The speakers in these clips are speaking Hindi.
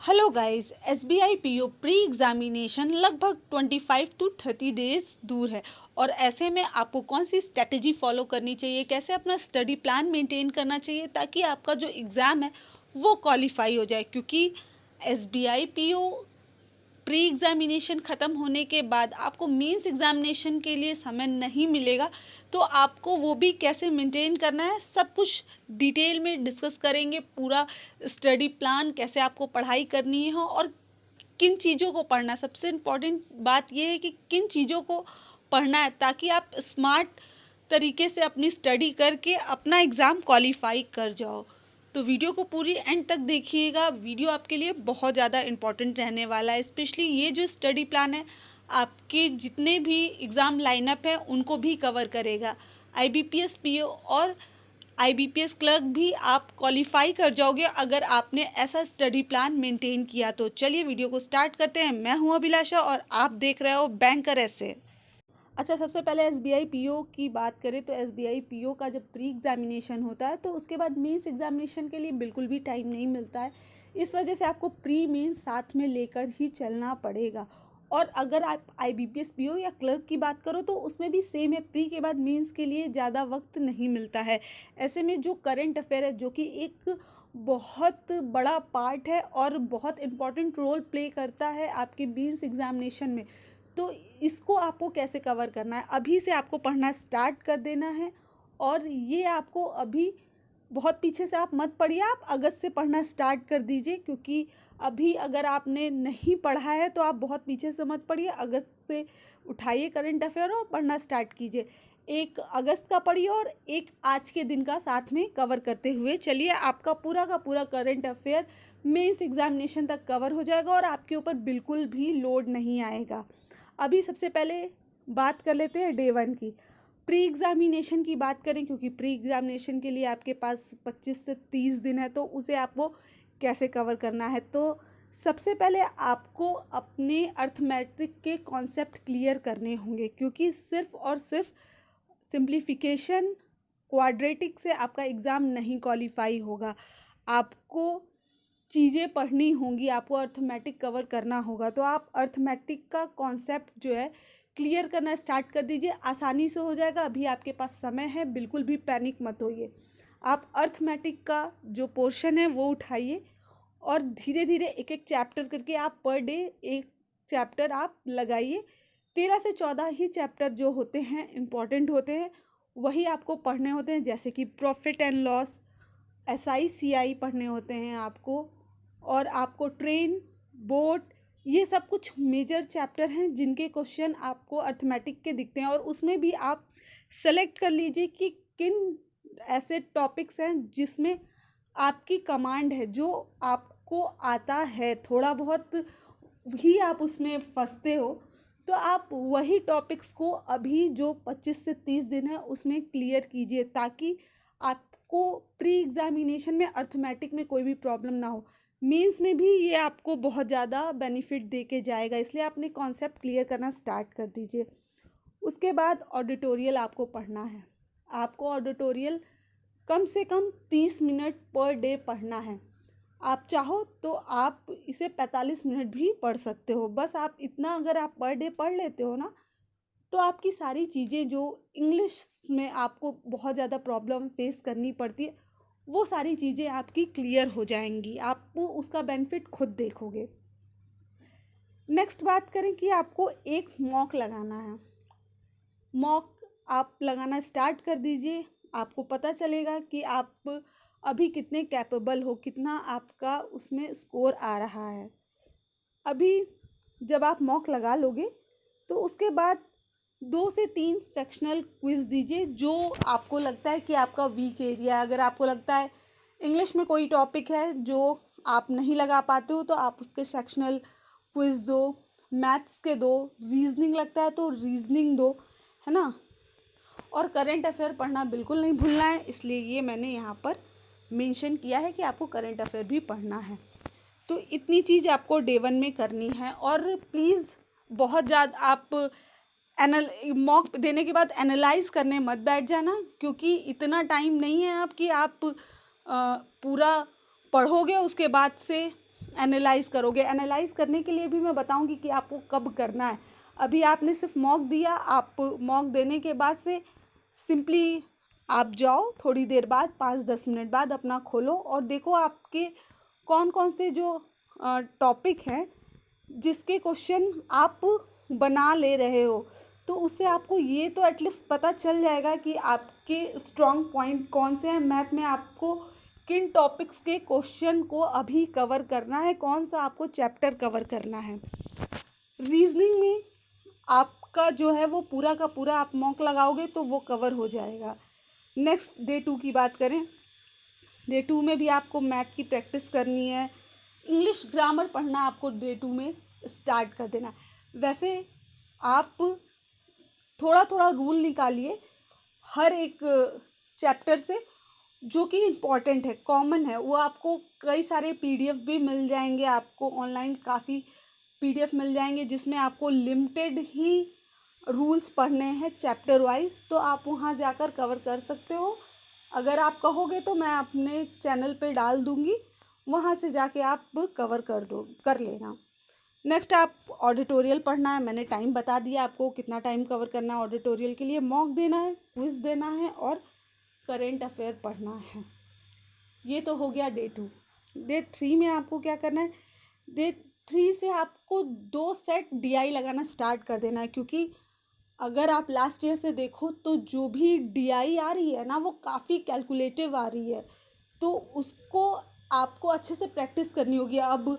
Hello guys, SBI PO pre examination लगभग 25 टू 30 डेज दूर है। और ऐसे में आपको कौन सी स्ट्रेटजी फॉलो करनी चाहिए, कैसे अपना स्टडी प्लान मेंटेन करना चाहिए ताकि आपका जो एग्ज़ाम है वो क्वालिफाई हो जाए। क्योंकि एसबीआई पीओ प्री एग्ज़ामिनेशन ख़त्म होने के बाद आपको मेंस एग्ज़ामिनेशन के लिए समय नहीं मिलेगा, तो आपको वो भी कैसे मेंटेन करना है सब कुछ डिटेल में डिस्कस करेंगे। पूरा स्टडी प्लान, कैसे आपको पढ़ाई करनी है और किन चीज़ों को पढ़ना है। सबसे इम्पॉर्टेंट बात ये है कि किन चीज़ों को पढ़ना है ताकि आप स्मार्ट तरीके से अपनी स्टडी करके अपना एग्ज़ाम क्वालिफाई कर जाओ। तो वीडियो को पूरी एंड तक देखिएगा, वीडियो आपके लिए बहुत ज़्यादा इम्पॉर्टेंट रहने वाला है। स्पेशली ये जो स्टडी प्लान है आपके जितने भी एग्ज़ाम लाइनअप हैं उनको भी कवर करेगा। आईबीपीएस पीओ और आईबीपीएस क्लर्क भी आप क्वालिफाई कर जाओगे अगर आपने ऐसा स्टडी प्लान मेंटेन किया। तो चलिए वीडियो को स्टार्ट करते हैं। मैं हूं अभिलाषा और आप देख रहे हो बैंकर ऐसे। अच्छा, सबसे पहले एसबीआई पीओ की बात करें तो एसबीआई पीओ का जब प्री एग्ज़ामिनेशन होता है तो उसके बाद मेंस एग्ज़ामिनेशन के लिए बिल्कुल भी टाइम नहीं मिलता है। इस वजह से आपको प्री मेंस साथ में लेकर ही चलना पड़ेगा। और अगर आप आईबीपीएस पीओ या क्लर्क की बात करो तो उसमें भी सेम है, प्री के बाद मेंस के लिए ज़्यादा वक्त नहीं मिलता है। ऐसे में जो करंट अफेयर है, जो कि एक बहुत बड़ा पार्ट है और बहुत इम्पॉर्टेंट रोल प्ले करता है आपके मेंस एग्ज़ामिनेशन में, तो इसको आपको कैसे कवर करना है, अभी से आपको पढ़ना स्टार्ट कर देना है। और ये आपको अभी बहुत पीछे से आप मत पढ़िए, आप अगस्त से पढ़ना स्टार्ट कर दीजिए। क्योंकि अभी अगर आपने नहीं पढ़ा है तो आप बहुत पीछे से मत पढ़िए, अगस्त से उठाइए करंट अफेयर और पढ़ना स्टार्ट कीजिए। एक अगस्त का पढ़िए और एक आज के दिन का साथ में कवर करते हुए चलिए, आपका पूरा का पूरा करंट अफेयर मेंस एग्जामिनेशन तक कवर हो जाएगा और आपके ऊपर बिल्कुल भी लोड नहीं आएगा। अभी सबसे पहले बात कर लेते हैं डे 1 की। प्री एग्ज़ामिनेशन की बात करें, क्योंकि प्री एग्ज़ामिनेशन के लिए आपके पास 25 से 30 दिन है, तो उसे आपको कैसे कवर करना है। तो सबसे पहले आपको अपने अर्थमेटिक के कॉन्सेप्ट क्लियर करने होंगे, क्योंकि सिर्फ और सिर्फ सिंप्लीफिकेशन क्वाड्रेटिक से आपका एग्ज़ाम नहीं क्वालिफाई होगा। आपको चीज़ें पढ़नी होंगी, आपको अर्थमेटिक कवर करना होगा। तो आप अर्थमेटिक का कॉन्सेप्ट जो है क्लियर करना स्टार्ट कर दीजिए, आसानी से हो जाएगा। अभी आपके पास समय है, बिल्कुल भी पैनिक मत होइए। आप अर्थमेटिक का जो पोर्शन है वो उठाइए और धीरे धीरे एक एक चैप्टर करके आप पर डे एक चैप्टर आप लगाइए। 13 से 14 ही चैप्टर जो होते हैं इम्पॉर्टेंट होते हैं, वही आपको पढ़ने होते हैं। जैसे कि profit and loss, SI CI पढ़ने होते हैं आपको। और आपको ट्रेन, बोट, ये सब कुछ मेजर चैप्टर हैं जिनके क्वेश्चन आपको अर्थमेटिक के दिखते हैं। और उसमें भी आप सेलेक्ट कर लीजिए कि किन ऐसे टॉपिक्स हैं जिसमें आपकी कमांड है, जो आपको आता है, थोड़ा बहुत ही आप उसमें फंसते हो, तो आप वही टॉपिक्स को अभी जो 25 से 30 दिन है उसमें क्लियर कीजिए, ताकि आपको प्री एग्जामिनेशन में अर्थमेटिक में कोई भी प्रॉब्लम ना हो। मेंस में भी ये आपको बहुत ज़्यादा बेनिफिट दे के जाएगा, इसलिए आपने कॉन्सेप्ट क्लियर करना स्टार्ट कर दीजिए। उसके बाद ऑडिटोरियल आपको पढ़ना है। आपको ऑडिटोरियल कम से कम 30 मिनट पर डे पढ़ना है। आप चाहो तो आप इसे 45 मिनट भी पढ़ सकते हो। बस आप इतना अगर आप पर डे पढ़ लेते हो ना, तो आपकी सारी चीज़ें जो इंग्लिश में आपको बहुत ज़्यादा प्रॉब्लम फेस करनी पड़ती है, वो सारी चीज़ें आपकी क्लियर हो जाएंगी। आप उसका बेनिफिट खुद देखोगे। नेक्स्ट बात करें कि आपको एक मॉक लगाना है। मॉक आप लगाना स्टार्ट कर दीजिए, आपको पता चलेगा कि आप अभी कितने कैपेबल हो, कितना आपका उसमें स्कोर आ रहा है। अभी जब आप मॉक लगा लोगे तो उसके बाद 2 से 3 सेक्शनल क्विज़ दीजिए, जो आपको लगता है कि आपका वीक एरिया है। अगर आपको लगता है इंग्लिश में कोई टॉपिक है जो आप नहीं लगा पाते हो तो आप उसके सेक्शनल क्विज़ दो, मैथ्स के दो, रीजनिंग लगता है तो रीजनिंग दो, है ना। और करंट अफेयर पढ़ना बिल्कुल नहीं भूलना है, इसलिए ये मैंने यहाँ पर मेंशन किया है कि आपको करंट अफेयर भी पढ़ना है। तो इतनी चीज़ आपको डे 1 में करनी है। और प्लीज़ बहुत ज़्यादा आप मॉक देने के बाद एनालाइज करने मत बैठ जाना, क्योंकि इतना टाइम नहीं है आप कि आप पूरा पढ़ोगे उसके बाद से एनालाइज करोगे। एनालाइज करने के लिए भी मैं बताऊंगी कि आपको कब करना है। अभी आपने सिर्फ मॉक दिया, आप मॉक देने के बाद से सिंपली आप जाओ, थोड़ी देर बाद 5-10 मिनट बाद अपना खोलो और देखो आपके कौन कौन से जो टॉपिक हैं जिसके क्वेश्चन आप बना ले रहे हो। तो उससे आपको ये तो एटलीस्ट पता चल जाएगा कि आपके स्ट्रॉन्ग पॉइंट कौन से हैं। मैथ में आपको किन टॉपिक्स के क्वेश्चन को अभी कवर करना है, कौन सा आपको चैप्टर कवर करना है। रीजनिंग में आपका जो है वो पूरा का पूरा आप मॉक लगाओगे तो वो कवर हो जाएगा। नेक्स्ट डे 2 की बात करें, डे 2 में भी आपको मैथ की प्रैक्टिस करनी है। इंग्लिश ग्रामर पढ़ना आपको डे 2 में स्टार्ट कर देना। वैसे आप थोड़ा थोड़ा रूल निकालिए हर एक चैप्टर से जो कि इम्पॉर्टेंट है, कॉमन है। वो आपको कई सारे पीडीएफ भी मिल जाएंगे, आपको ऑनलाइन काफ़ी पीडीएफ मिल जाएंगे जिसमें आपको लिमिटेड ही रूल्स पढ़ने हैं चैप्टर वाइज, तो आप वहाँ जाकर कवर कर सकते हो। अगर आप कहोगे तो मैं अपने चैनल पे डाल दूँगी, वहाँ से जाके आप कवर कर लेना। नेक्स्ट आप ऑडिटोरियल पढ़ना है। मैंने टाइम बता दिया आपको कितना टाइम कवर करना है ऑडिटोरियल के लिए। मॉक देना है, क्विज देना है और करेंट अफेयर पढ़ना है। ये तो हो गया डे 2। डे 3 में आपको क्या करना है, डे 3 से आपको 2 सेट डीआई लगाना स्टार्ट कर देना है। क्योंकि अगर आप लास्ट ईयर से देखो तो जो भी डीआई आ रही है ना वो काफ़ी कैलकुलेटिव आ रही है, तो उसको आपको अच्छे से प्रैक्टिस करनी होगी। अब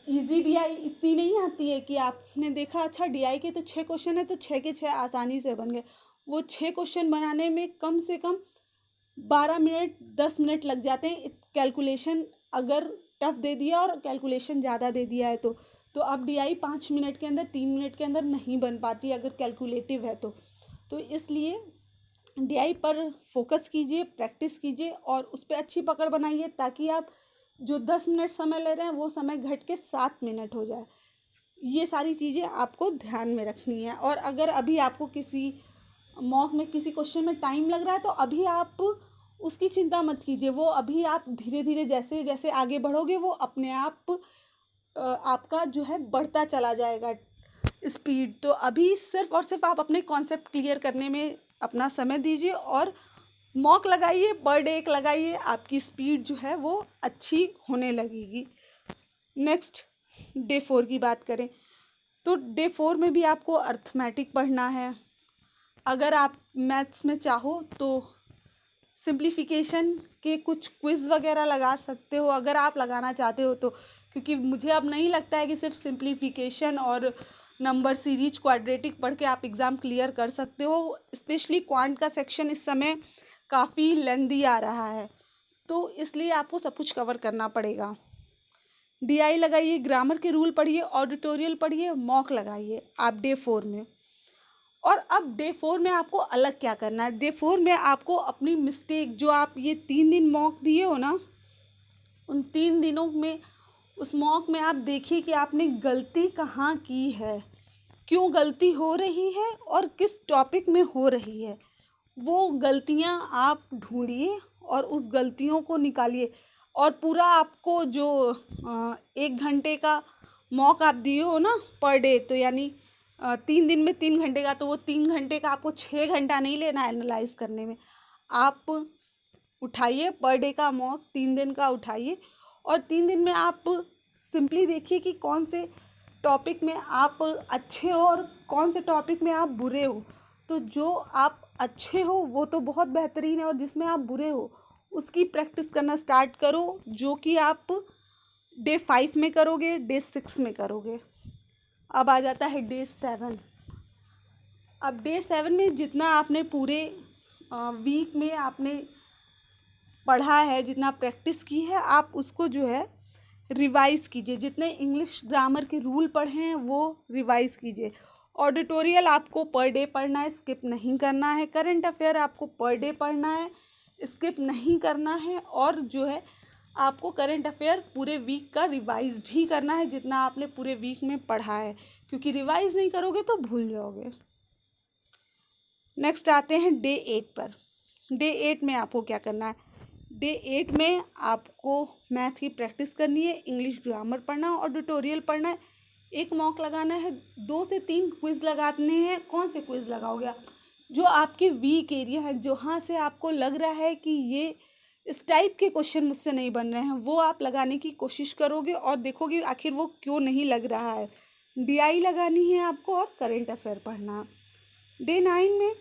इजी डीआई इतनी नहीं आती है कि आपने देखा अच्छा डीआई के तो 6 क्वेश्चन है तो 6 के 6 आसानी से बन गए। वो 6 क्वेश्चन बनाने में कम से कम 12 मिनट 10 मिनट लग जाते हैं। कैलकुलेशन अगर टफ दे दिया और कैलकुलेशन ज़्यादा दे दिया है तो अब डीआई 5 मिनट के अंदर 3 मिनट के अंदर नहीं बन पाती अगर कैलकुलेटिव है तो इसलिए डीआई पर फोकस कीजिए, प्रैक्टिस कीजिए और उस पर अच्छी पकड़ बनाइए ताकि आप जो 10 मिनट समय ले रहे हैं वो समय घट के 7 मिनट हो जाए। ये सारी चीज़ें आपको ध्यान में रखनी है। और अगर अभी आपको किसी मॉक में किसी क्वेश्चन में टाइम लग रहा है तो अभी आप उसकी चिंता मत कीजिए, वो अभी आप धीरे धीरे जैसे जैसे आगे बढ़ोगे वो अपने आप आपका जो है बढ़ता चला जाएगा स्पीड। तो अभी सिर्फ और सिर्फ आप अपने कॉन्सेप्ट क्लियर करने में अपना समय दीजिए और मॉक लगाइए, पर डे एक लगाइए, आपकी स्पीड जो है वो अच्छी होने लगेगी। नेक्स्ट डे 4 की बात करें तो डे 4 में भी आपको अर्थमेटिक पढ़ना है। अगर आप मैथ्स में चाहो तो सिंप्लीफिकेशन के कुछ क्विज़ वगैरह लगा सकते हो अगर आप लगाना चाहते हो तो, क्योंकि मुझे अब नहीं लगता है कि सिर्फ सिंप्लीफिकेशन और नंबर सीरीज क्वाड्रेटिक पढ़ के आप एग्ज़ाम क्लियर कर सकते हो। स्पेशली क्वांट का सेक्शन इस समय काफ़ी लेंदी आ रहा है, तो इसलिए आपको सब कुछ कवर करना पड़ेगा। डीआई लगाइए, ग्रामर के रूल पढ़िए, ऑडिटोरियल पढ़िए, मॉक लगाइए आप डे 4 में। और अब डे 4 में आपको अलग क्या करना है, डे 4 में आपको अपनी मिस्टेक जो आप ये 3 दिन मॉक दिए हो ना, उन 3 दिनों में उस मॉक में आप देखिए कि आपने गलती कहाँ की है, क्यों गलती हो रही है और किस टॉपिक में हो रही है। वो गलतियाँ आप ढूंढिए और उस गलतियों को निकालिए। और पूरा आपको जो 1 घंटे का मॉक आप दिए हो ना पर डे, तो यानी 3 दिन में 3 घंटे का, तो वो 3 घंटे का आपको 6 घंटा नहीं लेना एनालाइज करने में। आप उठाइए पर डे का मॉक 3 दिन का उठाइए और 3 दिन में आप सिंपली देखिए कि कौन से टॉपिक में आप अच्छे हो और कौन से टॉपिक में आप बुरे हो। तो जो आप अच्छे हो वो तो बहुत बेहतरीन है और जिसमें आप बुरे हो उसकी प्रैक्टिस करना स्टार्ट करो, जो कि आप डे 5 में करोगे, डे 6 में करोगे। अब आ जाता है डे 7। अब डे 7 में जितना आपने पूरे वीक में आपने पढ़ा है, जितना प्रैक्टिस की है, आप उसको जो है रिवाइज़ कीजिए। जितने इंग्लिश ग्रामर के रूल पढ़े हैं वो रिवाइज़ कीजिए। ऑडिटोरियल आपको पर डे पढ़ना है, स्किप नहीं करना है। करंट अफेयर आपको पर डे पढ़ना है, स्किप नहीं करना है। और जो है आपको करंट अफेयर पूरे वीक का रिवाइज़ भी करना है जितना आपने पूरे वीक में पढ़ा है, क्योंकि रिवाइज़ नहीं करोगे तो भूल जाओगे। नेक्स्ट आते हैं डे 8 पर। डे 8 में आपको क्या करना है, डे 8 में आपको मैथ की प्रैक्टिस करनी है, इंग्लिश ग्रामर पढ़ना और ट्यूटोरियल पढ़ना है, एक मॉक लगाना है, 2 से 3 क्विज़ लगाने हैं। कौन से क्विज़ लगाओगे आप? जो आपके वीक एरिया है, जहाँ से आपको लग रहा है कि ये इस टाइप के क्वेश्चन मुझसे नहीं बन रहे हैं, वो आप लगाने की कोशिश करोगे और देखोगे आखिर वो क्यों नहीं लग रहा है। डीआई लगानी है आपको और करंट अफेयर पढ़ना। डे 9 में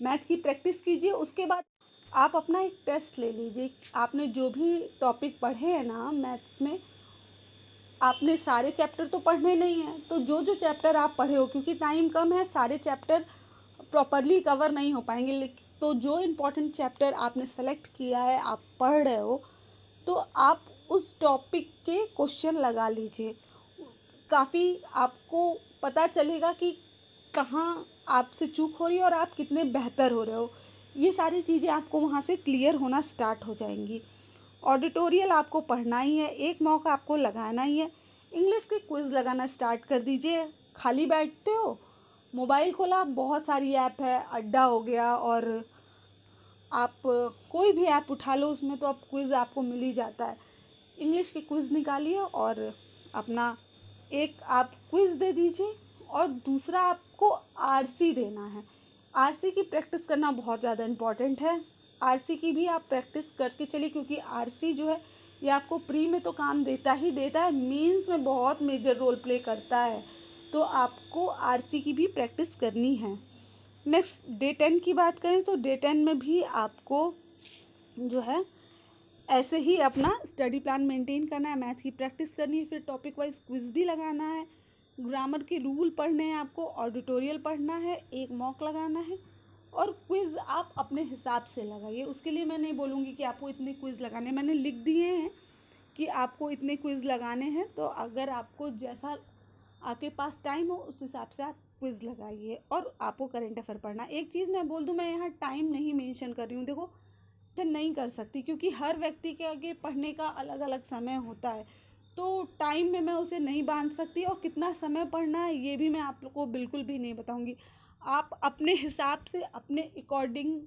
मैथ की प्रैक्टिस कीजिए। उसके बाद आप अपना एक टेस्ट ले लीजिए। आपने जो भी टॉपिक पढ़े हैं ना मैथ्स में, आपने सारे चैप्टर तो पढ़ने नहीं हैं, तो जो जो चैप्टर आप पढ़े हो, क्योंकि टाइम कम है, सारे चैप्टर प्रॉपरली कवर नहीं हो पाएंगे, लेकिन तो जो इम्पोर्टेंट चैप्टर आपने सेलेक्ट किया है, आप पढ़ रहे हो, तो आप उस टॉपिक के क्वेश्चन लगा लीजिए। काफ़ी आपको पता चलेगा कि कहाँ आपसे चूक हो रही है और आप कितने बेहतर हो रहे हो। ये सारी चीज़ें आपको वहाँ से क्लियर होना स्टार्ट हो जाएंगी। ऑडिटोरियल आपको पढ़ना ही है, एक मौका आपको लगाना ही है। इंग्लिश के क्विज़ लगाना स्टार्ट कर दीजिए। खाली बैठते हो, मोबाइल खोला, बहुत सारी ऐप है, अड्डा हो गया, और आप कोई भी ऐप उठा लो, उसमें तो अब क्विज़ आपको मिल ही जाता है। इंग्लिश के क्विज़ निकालिए और अपना एक आप क्विज़ दे दीजिए, और दूसरा आपको आरसी देना है। आरसी की प्रैक्टिस करना बहुत ज़्यादा इम्पॉर्टेंट है। आरसी की भी आप प्रैक्टिस करके चलिए, क्योंकि आरसी जो है ये आपको प्री में तो काम देता ही देता है, मेंस में बहुत मेजर रोल प्ले करता है, तो आपको आरसी की भी प्रैक्टिस करनी है। नेक्स्ट डे 10 की बात करें तो डे 10 में भी आपको जो है ऐसे ही अपना स्टडी प्लान मेंटेन करना है, मैथ की प्रैक्टिस करनी है, फिर टॉपिक वाइज क्विज भी लगाना है, ग्रामर के रूल पढ़ने हैं आपको, ऑडिटोरियल पढ़ना है, एक मॉक लगाना है, और क्विज़ आप अपने हिसाब से लगाइए। उसके लिए मैं नहीं बोलूँगी कि आपको इतने क्विज़ लगाने, मैंने लिख दिए हैं कि आपको इतने क्विज़ लगाने हैं, तो अगर आपको जैसा आपके पास टाइम हो उस हिसाब से आप क्विज़ लगाइए। और आपको करंट अफेयर पढ़ना। एक चीज़ मैं बोल दूँ, मैं यहाँ टाइम नहीं मेंशन कर रही हूँ, देखो नहीं कर सकती, क्योंकि हर व्यक्ति के आगे पढ़ने का अलग अलग समय होता है, तो टाइम में मैं उसे नहीं बांध सकती, और कितना समय पढ़ना है ये भी मैं आप लोग को बिल्कुल भी नहीं बताऊंगी। आप अपने हिसाब से अपने अकॉर्डिंग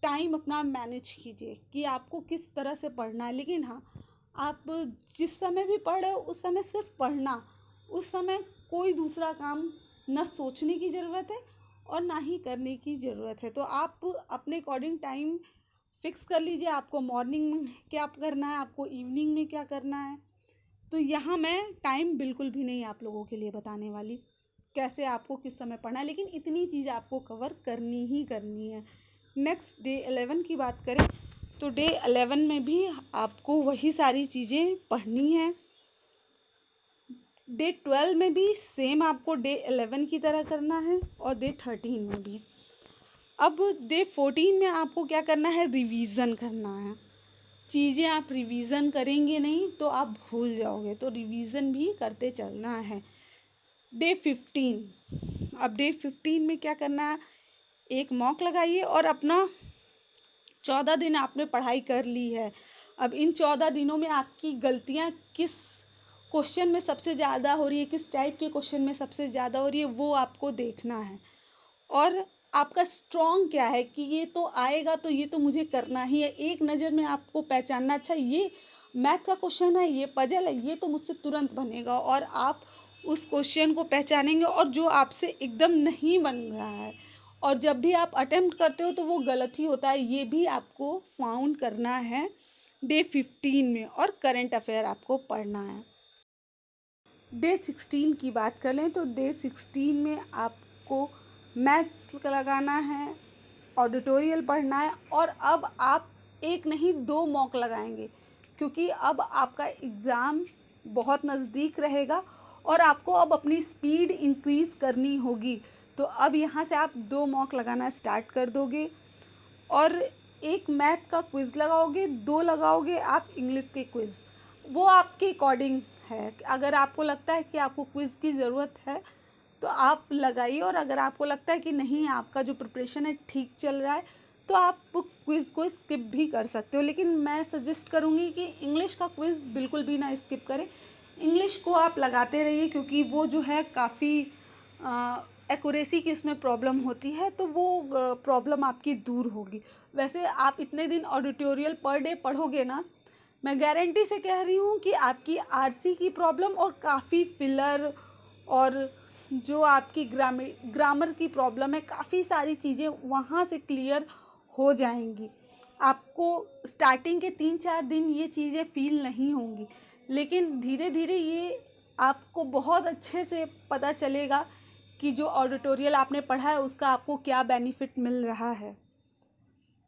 टाइम अपना मैनेज कीजिए कि आपको किस तरह से पढ़ना है। लेकिन हाँ, आप जिस समय भी पढ़ रहे हो उस समय सिर्फ पढ़ना, उस समय कोई दूसरा काम न सोचने की ज़रूरत है और ना ही करने की ज़रूरत है। तो आप अपने अकॉर्डिंग टाइम फिक्स कर लीजिए, आपको मॉर्निंग में क्या करना है, आपको इवनिंग में क्या करना है। तो यहाँ मैं टाइम बिल्कुल भी नहीं आप लोगों के लिए बताने वाली, कैसे आपको किस समय पढ़ना है, लेकिन इतनी चीज़ आपको कवर करनी ही करनी है। नेक्स्ट डे 11 की बात करें तो डे 11 में भी आपको वही सारी चीज़ें पढ़नी है। डे 12 में भी सेम आपको डे 11 की तरह करना है, और डे 13 में भी। अब डे 14 में आपको क्या करना है, रिवीज़न करना है। चीज़ें आप रिवीज़न करेंगे नहीं तो आप भूल जाओगे, तो रिवीज़न भी करते चलना है। डे 15, अब डे 15 में क्या करना है, एक मॉक लगाइए, और अपना 14 दिन आपने पढ़ाई कर ली है। अब इन 14 दिनों में आपकी गलतियाँ किस क्वेश्चन में सबसे ज़्यादा हो रही है, किस टाइप के क्वेश्चन में सबसे ज़्यादा हो रही है, वो आपको देखना है। और आपका स्ट्रॉन्ग क्या है कि ये तो आएगा तो ये तो मुझे करना ही है, एक नज़र में आपको पहचानना, अच्छा ये मैथ का क्वेश्चन है, ये पजल है, ये तो मुझसे तुरंत बनेगा, और आप उस क्वेश्चन को पहचानेंगे, और जो आपसे एकदम नहीं बन रहा है और जब भी आप अटेम्प्ट करते हो तो वो गलत ही होता है, ये भी आपको फाउंड करना है डे 15 में। और करंट अफेयर आपको पढ़ना है। डे 16 की बात कर लें तो डे 16 में आपको मैथ्स लगाना है, ऑडिटोरियल पढ़ना है, और अब आप एक नहीं 2 मॉक लगाएंगे, क्योंकि अब आपका एग्ज़ाम बहुत नज़दीक रहेगा और आपको अब अपनी स्पीड इंक्रीज़ करनी होगी। तो अब यहाँ से आप 2 मॉक लगाना स्टार्ट कर दोगे, और एक मैथ का क्विज़ लगाओगे, 2 लगाओगे आप इंग्लिश के क्विज़। वो आपके अकॉर्डिंग है, अगर आपको लगता है कि आपको क्विज़ की ज़रूरत है तो आप लगाइए, और अगर आपको लगता है कि नहीं आपका जो प्रिपरेशन है ठीक चल रहा है तो आप क्विज़ को स्किप भी कर सकते हो। लेकिन मैं सजेस्ट करूँगी कि इंग्लिश का क्विज़ बिल्कुल भी ना स्किप करें, इंग्लिश को आप लगाते रहिए, क्योंकि वो जो है काफ़ी एक्यूरेसी की उसमें प्रॉब्लम होती है, तो वो प्रॉब्लम आपकी दूर होगी। वैसे आप इतने दिन ऑडिटोरियल पर डे पढ़ोगे ना, मैं गारंटी से कह रही हूँ कि आपकी आरसी की प्रॉब्लम और काफ़ी फिलर और जो आपकी ग्रामर की प्रॉब्लम है, काफ़ी सारी चीज़ें वहाँ से क्लियर हो जाएंगी। आपको स्टार्टिंग के 3-4 दिन ये चीज़ें फील नहीं होंगी, लेकिन धीरे धीरे ये आपको बहुत अच्छे से पता चलेगा कि जो ऑडिटोरियल आपने पढ़ा है उसका आपको क्या बेनिफिट मिल रहा है।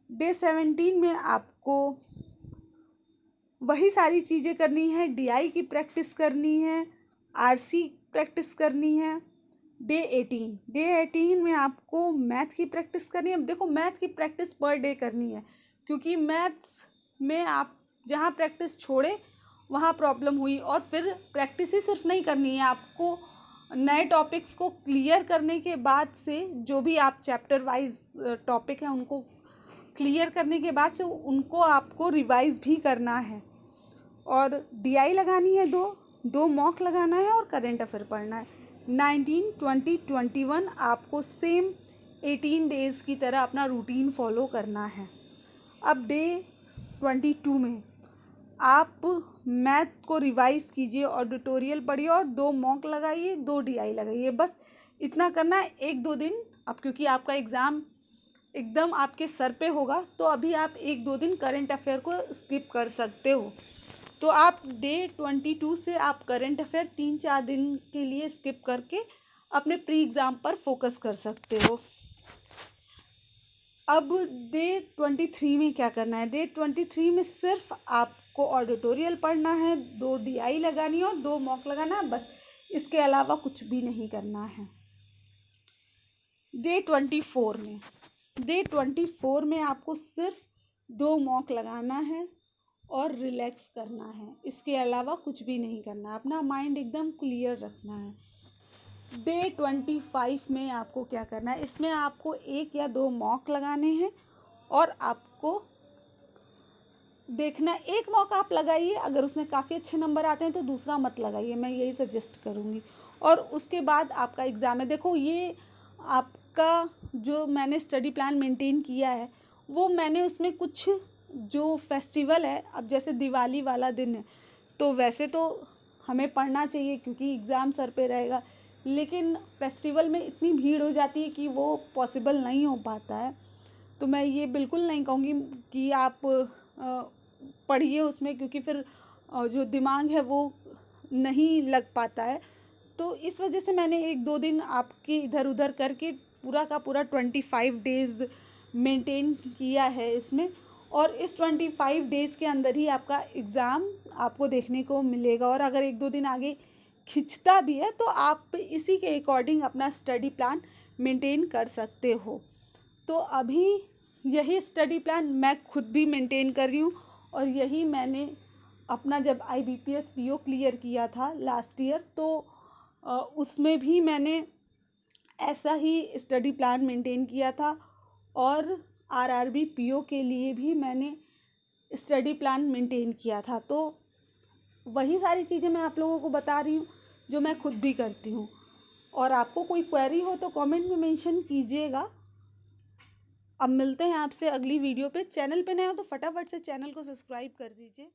डे 17 में आपको वही सारी चीज़ें करनी है, डीआई की प्रैक्टिस करनी है, आरसी प्रैक्टिस करनी है। डे 18 में आपको मैथ की प्रैक्टिस करनी है। देखो, मैथ की प्रैक्टिस पर डे करनी है, क्योंकि मैथ्स में आप जहाँ प्रैक्टिस छोड़े वहाँ प्रॉब्लम हुई, और फिर प्रैक्टिस ही सिर्फ नहीं करनी है, आपको नए टॉपिक्स को क्लियर करने के बाद से जो भी आप चैप्टर वाइज टॉपिक हैं उनको क्लियर करने के बाद से उनको आपको रिवाइज भी करना है। और डीआई लगानी है, दो मॉक लगाना है और करंट अफेयर पढ़ना है। 19, 20, 21 आपको सेम 18 डेज़ की तरह अपना रूटीन फॉलो करना है। अब डे 22 में आप मैथ को रिवाइज कीजिए, ऑडिटोरियल पढ़िए और 2 मॉक लगाइए, 2 डीआई लगाइए। बस इतना करना है 1-2 दिन। अब क्योंकि आपका एग्ज़ाम एकदम आपके सर पे होगा, तो अभी आप 1-2 दिन करंट अफेयर को स्किप कर सकते हो। तो आप डे 22 से आप करंट अफेयर 3-4 दिन के लिए स्किप करके अपने प्री एग्ज़ाम पर फोकस कर सकते हो। अब डे 23 में क्या करना है? डे 23 में सिर्फ आपको ऑडिटोरियल पढ़ना है, 2 डीआई लगानी है और 2 मॉक लगाना है, बस। इसके अलावा कुछ भी नहीं करना है। डे 24 में आपको सिर्फ 2 मॉक लगाना है और रिलैक्स करना है। इसके अलावा कुछ भी नहीं करना, अपना माइंड एकदम क्लियर रखना है। डे 25 में आपको क्या करना है? इसमें आपको 1 या 2 मॉक लगाने हैं और आपको देखना, 1 मॉक आप लगाइए, अगर उसमें काफ़ी अच्छे नंबर आते हैं तो दूसरा मत लगाइए, मैं यही सजेस्ट करूँगी। और उसके बाद आपका एग्ज़ाम है। देखो, ये आपका जो मैंने स्टडी प्लान मेंटेन किया है, वो मैंने उसमें कुछ जो फेस्टिवल है, अब जैसे दिवाली वाला दिन है, तो वैसे तो हमें पढ़ना चाहिए क्योंकि एग्ज़ाम सर पे रहेगा, लेकिन फेस्टिवल में इतनी भीड़ हो जाती है कि वो पॉसिबल नहीं हो पाता है। तो मैं ये बिल्कुल नहीं कहूँगी कि आप पढ़िए उसमें, क्योंकि फिर जो दिमाग है वो नहीं लग पाता है। तो इस वजह से मैंने 1-2 दिन आपके इधर उधर करके पूरा का पूरा 25 डेज़ मेंटेन किया है इसमें, और इस 25 डेज़ के अंदर ही आपका एग्ज़ाम आपको देखने को मिलेगा। और अगर 1-2 दिन आगे खिंचता भी है तो आप इसी के अकॉर्डिंग अपना स्टडी प्लान मेंटेन कर सकते हो। तो अभी यही स्टडी प्लान मैं खुद भी मेंटेन कर रही हूँ, और यही मैंने अपना जब IBPS PO क्लियर किया था लास्ट ईयर, तो उसमें भी मैंने ऐसा ही स्टडी प्लान मेंटेन किया था, और RRB PO के लिए भी मैंने स्टडी प्लान मेंटेन किया था। तो वही सारी चीज़ें मैं आप लोगों को बता रही हूँ जो मैं खुद भी करती हूँ। और आपको कोई क्वेरी हो तो कमेंट में मेंशन कीजिएगा। अब मिलते हैं आपसे अगली वीडियो पे। चैनल पे नए हो तो फटाफट से चैनल को सब्सक्राइब कर दीजिए।